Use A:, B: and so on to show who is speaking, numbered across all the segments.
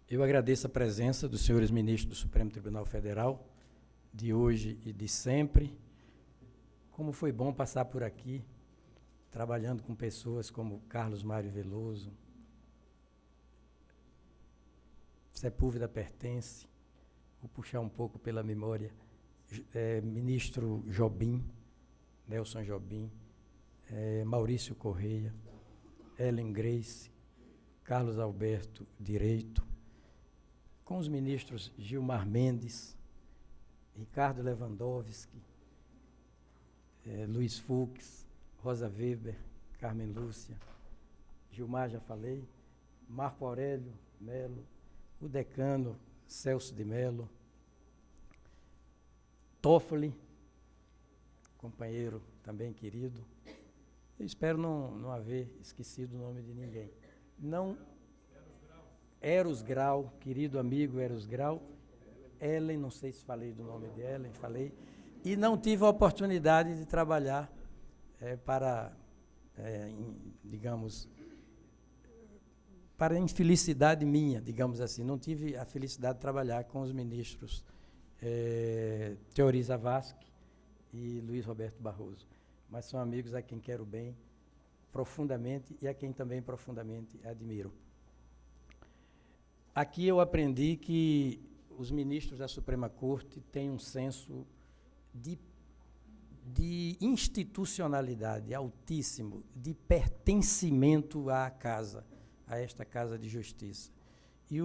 A: Eu agradeço a presença dos senhores ministros do Supremo Tribunal Federal, de hoje e de sempre. Como foi bom passar por aqui, trabalhando com pessoas como Carlos Mário Veloso, Sepúlveda Pertence, vou puxar um pouco pela memória, ministro Jobim, Nelson Jobim, Maurício Correia, Ellen Grace, Carlos Alberto Direito, com os ministros Gilmar Mendes, Ricardo Lewandowski, Luiz Fux, Rosa Weber, Carmen Lúcia, Gilmar, já falei, Marco Aurélio Melo, o decano Celso de Melo, Toffoli, companheiro também querido. Eu espero não haver esquecido o nome de ninguém. Eros Grau, querido amigo Eros Grau. Ellen, não sei se falei do nome de Ellen, falei. E não tive a oportunidade de trabalhar para infelicidade minha, digamos assim. Não tive a felicidade de trabalhar com os ministros Teori Zavascki e Luiz Roberto Barroso. Mas são amigos a quem quero bem profundamente e a quem também profundamente admiro. Aqui eu aprendi que os ministros da Suprema Corte têm um senso de institucionalidade altíssimo, de pertencimento à casa, a esta Casa de Justiça. E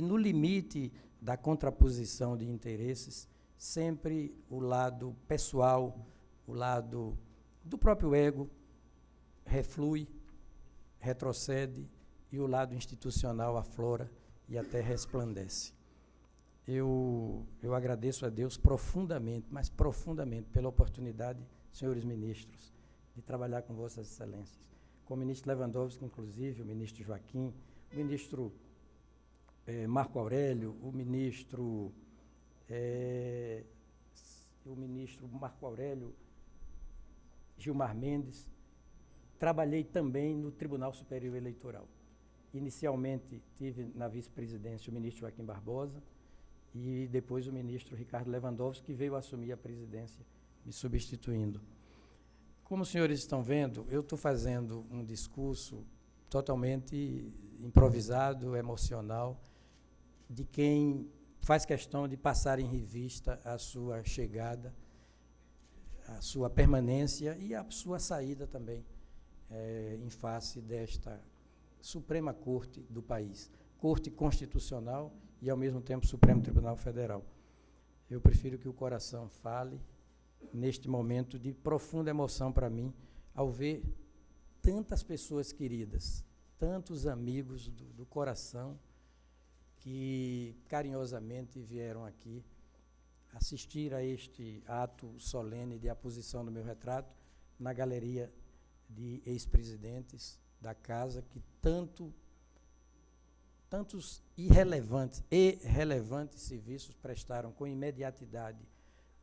A: no limite da contraposição de interesses, sempre o lado pessoal, o lado do próprio ego, reflui, retrocede, e o lado institucional aflora e até resplandece. Eu agradeço a Deus profundamente, mas profundamente, pela oportunidade, senhores ministros, de trabalhar com vossas excelências. Com o ministro Lewandowski, inclusive, o ministro Joaquim, o ministro Marco Aurélio, o ministro Marco Aurélio Gilmar Mendes. Trabalhei também no Tribunal Superior Eleitoral. Inicialmente, tive na vice-presidência o ministro Joaquim Barbosa e depois o ministro Ricardo Lewandowski, que veio assumir a presidência, me substituindo. Como os senhores estão vendo, eu estou fazendo um discurso totalmente improvisado, emocional, de quem faz questão de passar em revista a sua chegada, a sua permanência e a sua saída também, em face desta Suprema Corte do país, Corte Constitucional e, ao mesmo tempo, Supremo Tribunal Federal. Eu prefiro que o coração fale neste momento de profunda emoção para mim, ao ver tantas pessoas queridas, tantos amigos do coração que carinhosamente vieram aqui assistir a este ato solene de aposição do meu retrato na galeria de ex-presidentes da Casa, que tantos irrelevantes e relevantes serviços prestaram com imediatidade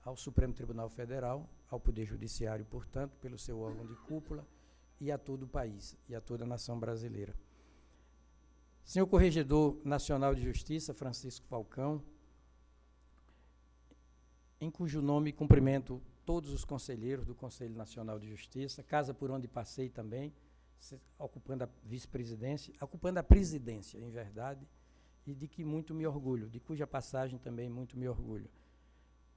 A: ao Supremo Tribunal Federal, ao Poder Judiciário, portanto, pelo seu órgão de cúpula, e a todo o país, e a toda a nação brasileira. Senhor Corregedor Nacional de Justiça, Francisco Falcão, em cujo nome cumprimento todos os conselheiros do Conselho Nacional de Justiça, casa por onde passei também, ocupando a vice-presidência, ocupando a presidência, em verdade, e de que muito me orgulho, de cuja passagem também muito me orgulho.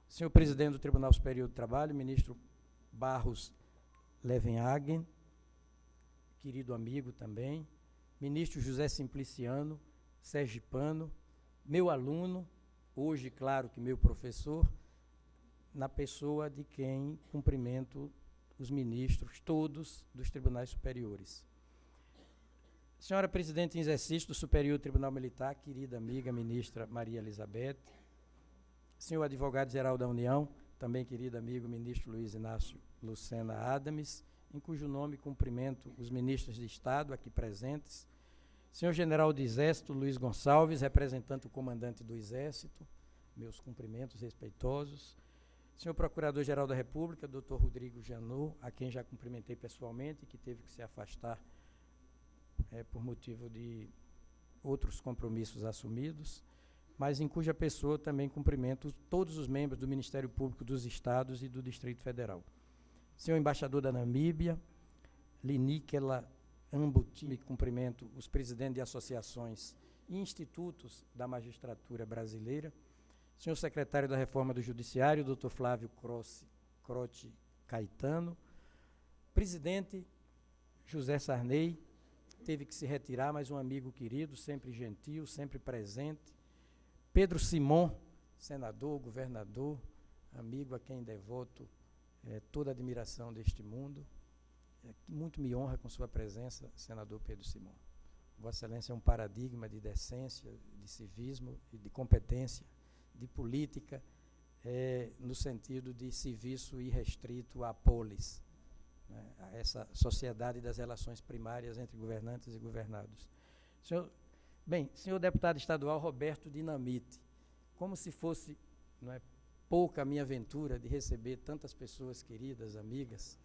A: Senhor presidente do Tribunal Superior do Trabalho, ministro Barros Levenhagen, querido amigo também, ministro José Simpliciano, sergipano, meu aluno, hoje, claro que meu professor, na pessoa de quem cumprimento os ministros, todos, dos tribunais superiores. Senhora presidente em exercício do Superior Tribunal Militar, querida amiga ministra Maria Elizabeth, senhor advogado-geral da União, também querido amigo ministro Luiz Inácio Lucena Adams, em cujo nome cumprimento os ministros de Estado aqui presentes, senhor general do Exército Luiz Gonçalves, representante do comandante do Exército, meus cumprimentos respeitosos, senhor Procurador-Geral da República, doutor Rodrigo Janot, a quem já cumprimentei pessoalmente e que teve que se afastar por motivo de outros compromissos assumidos, mas em cuja pessoa também cumprimento todos os membros do Ministério Público dos Estados e do Distrito Federal. Senhor embaixador da Namíbia, Liníquela Ambuti, cumprimento os presidentes de associações e institutos da magistratura brasileira. Senhor secretário da Reforma do Judiciário, Dr. Flávio Croce Caetano. Presidente José Sarney, teve que se retirar, mas um amigo querido, sempre gentil, sempre presente. Pedro Simon, senador, governador, amigo a quem devoto toda a admiração deste mundo. Muito me honra com sua presença, senador Pedro Simon. Vossa Excelência é um paradigma de decência, de civismo e de competência, de política, no sentido de serviço irrestrito à polis, né, a essa sociedade das relações primárias entre governantes e governados. Senhor deputado estadual Roberto Dinamite, como se fosse, não é, pouca a minha aventura de receber tantas pessoas queridas, amigas,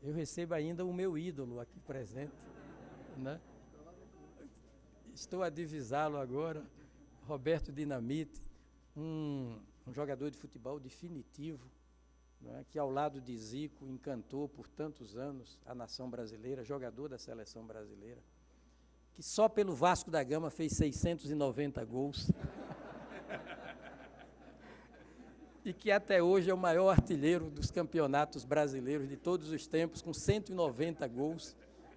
A: eu recebo ainda o meu ídolo aqui presente, né? Estou a divisá-lo agora, Roberto Dinamite, um jogador de futebol definitivo, né, que ao lado de Zico encantou por tantos anos a nação brasileira, jogador da seleção brasileira, que só pelo Vasco da Gama fez 690 gols e que até hoje é o maior artilheiro dos campeonatos brasileiros de todos os tempos, com 190 gols.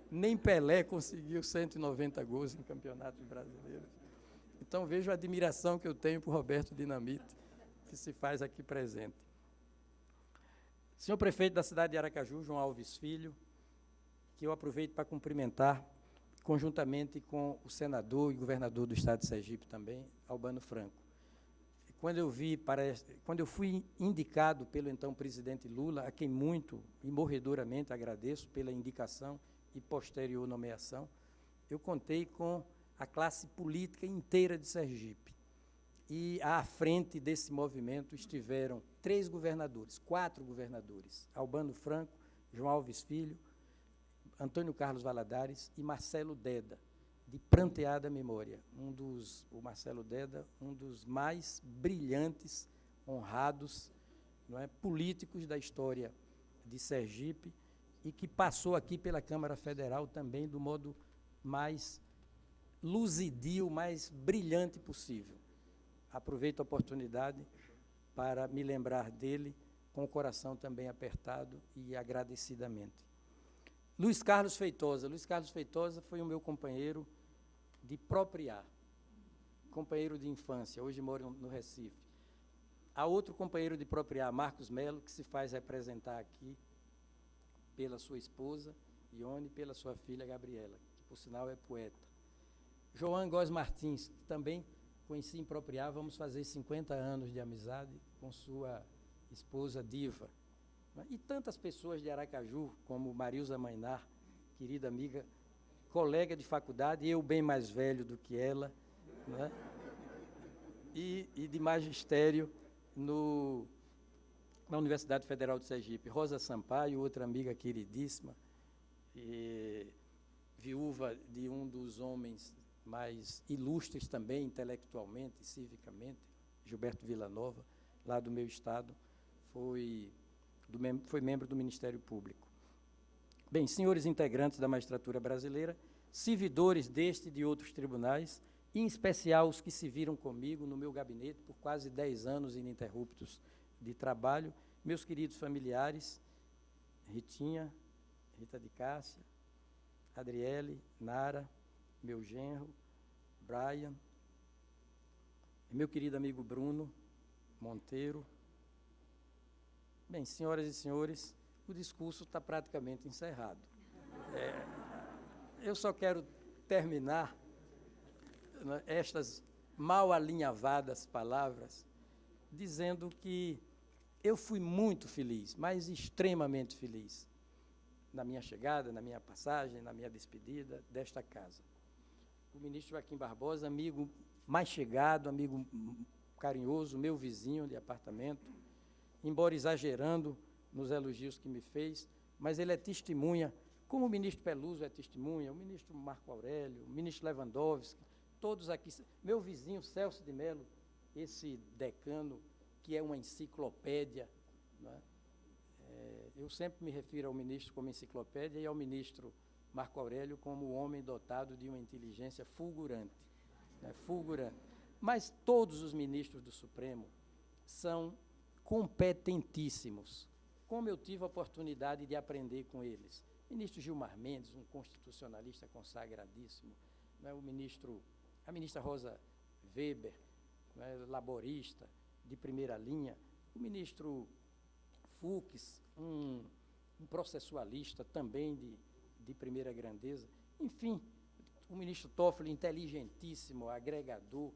A: Nem Pelé conseguiu 190 gols em campeonatos brasileiros. Então, vejo a admiração que eu tenho por Roberto Dinamite, que se faz aqui presente. Senhor prefeito da cidade de Aracaju, João Alves Filho, que eu aproveito para cumprimentar, conjuntamente com o senador e governador do estado de Sergipe também, Albano Franco. Quando eu fui indicado pelo então presidente Lula, a quem muito e morredoramente agradeço pela indicação e posterior nomeação, eu contei com a classe política inteira de Sergipe. E à frente desse movimento estiveram 4 governadores, Albano Franco, João Alves Filho, Antônio Carlos Valadares e Marcelo Deda, de pranteada memória. O Marcelo Deda, um dos mais brilhantes, honrados, não é, políticos da história de Sergipe, e que passou aqui pela Câmara Federal também do modo mais luzidio, mais brilhante possível. Aproveito a oportunidade para me lembrar dele com o coração também apertado e agradecidamente. Luiz Carlos Feitosa. Luiz Carlos Feitosa foi o meu companheiro de propriar, companheiro de infância, hoje mora no Recife. Há outro companheiro de propriar, Marcos Melo, que se faz representar aqui pela sua esposa, Ione, e pela sua filha, Gabriela, que, por sinal, é poeta. João Góes Martins, que também conheci em propriar, vamos fazer 50 anos de amizade com sua esposa, Diva. E tantas pessoas de Aracaju, como Marilza Mainar, querida amiga, colega de faculdade, eu bem mais velho do que ela, né? e de magistério na Universidade Federal de Sergipe. Rosa Sampaio, outra amiga queridíssima, viúva de um dos homens mais ilustres também, intelectualmente e civicamente, Gilberto Villanova, lá do meu estado, foi membro do Ministério Público. Bem, senhores integrantes da magistratura brasileira, servidores deste e de outros tribunais, em especial os que se viram comigo no meu gabinete por quase 10 anos ininterruptos de trabalho, meus queridos familiares, Ritinha, Rita de Cássia, Adriele, Nara, meu genro, Brian, meu querido amigo Bruno Monteiro. Bem, senhoras e senhores, o discurso está praticamente encerrado. Eu só quero terminar, né, estas mal alinhavadas palavras dizendo que eu fui muito feliz, mas extremamente feliz, na minha chegada, na minha passagem, na minha despedida desta casa. O ministro Joaquim Barbosa, amigo mais chegado, amigo carinhoso, meu vizinho de apartamento, embora exagerando nos elogios que me fez, mas ele é testemunha, como o ministro Peluso é testemunha, o ministro Marco Aurélio, o ministro Lewandowski, todos aqui, meu vizinho Celso de Mello, esse decano, que é uma enciclopédia, não é? Eu sempre me refiro ao ministro como enciclopédia e ao ministro Marco Aurélio como homem dotado de uma inteligência fulgurante, né? Fulgurante. Mas todos os ministros do Supremo são competentíssimos, como eu tive a oportunidade de aprender com eles. Ministro Gilmar Mendes, um constitucionalista consagradíssimo, né? A ministra Rosa Weber, né? Laborista, de primeira linha, o ministro Fux, um processualista também de primeira grandeza, enfim, o ministro Toffoli, inteligentíssimo, agregador,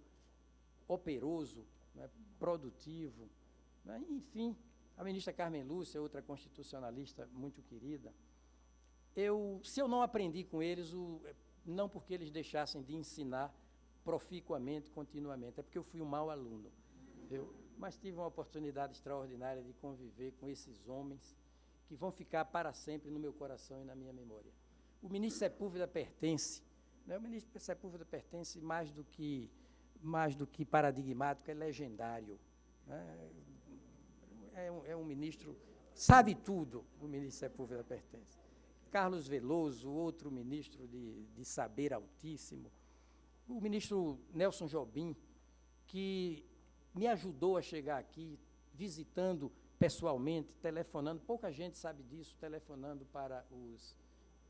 A: operoso, né? Produtivo, né? Enfim, a ministra Carmen Lúcia, outra constitucionalista muito querida. Se eu não aprendi com eles, não porque eles deixassem de ensinar proficuamente, continuamente, é porque eu fui um mau aluno. Mas tive uma oportunidade extraordinária de conviver com esses homens que vão ficar para sempre no meu coração e na minha memória. O ministro Sepúlveda pertence, né? O ministro Sepúlveda pertence mais do que paradigmático, é legendário, né? É um ministro, sabe tudo, o ministro Sepúlveda pertence. Carlos Veloso, outro ministro de saber altíssimo. O ministro Nelson Jobim, que me ajudou a chegar aqui, visitando pessoalmente, telefonando, pouca gente sabe disso, telefonando para os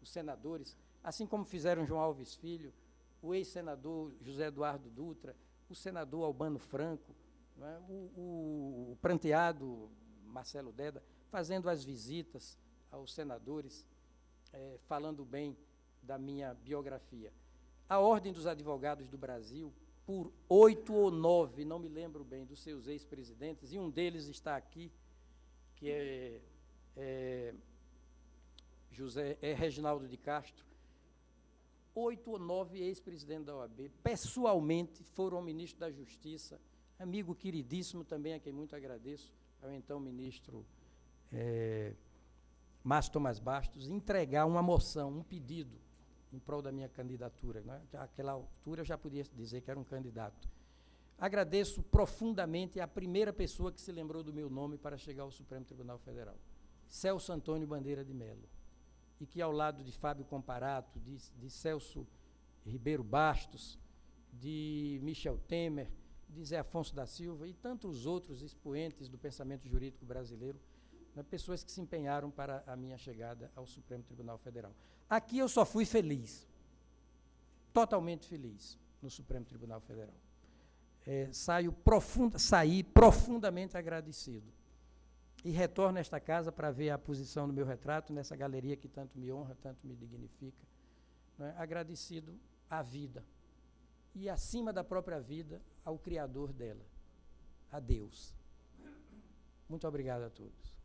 A: senadores, assim como fizeram João Alves Filho, o ex-senador José Eduardo Dutra, o senador Albano Franco, não é? o pranteado Marcelo Deda, fazendo as visitas aos senadores, falando bem da minha biografia. A Ordem dos Advogados do Brasil, por 8 ou 9, não me lembro bem, dos seus ex-presidentes, e um deles está aqui, que é Reginaldo de Castro, 8 ou 9 ex-presidentes da OAB, pessoalmente foram ao ministro da Justiça, amigo queridíssimo também, a quem muito agradeço, ao então ministro Márcio Tomás Bastos, entregar uma moção, um pedido, em prol da minha candidatura, né? Àquela altura eu já podia dizer que era um candidato. Agradeço profundamente a primeira pessoa que se lembrou do meu nome para chegar ao Supremo Tribunal Federal, Celso Antônio Bandeira de Mello, e que ao lado de Fábio Comparato, de Celso Ribeiro Bastos, de Michel Temer, de Zé Afonso da Silva e tantos outros expoentes do pensamento jurídico brasileiro, né, pessoas que se empenharam para a minha chegada ao Supremo Tribunal Federal. Aqui eu só fui feliz, totalmente feliz, no Supremo Tribunal Federal. Saí profundamente agradecido. E retorno a esta casa para ver a posição do meu retrato, nessa galeria que tanto me honra, tanto me dignifica, né, agradecido à vida. E, acima da própria vida, ao Criador dela, a Deus. Muito obrigado a todos.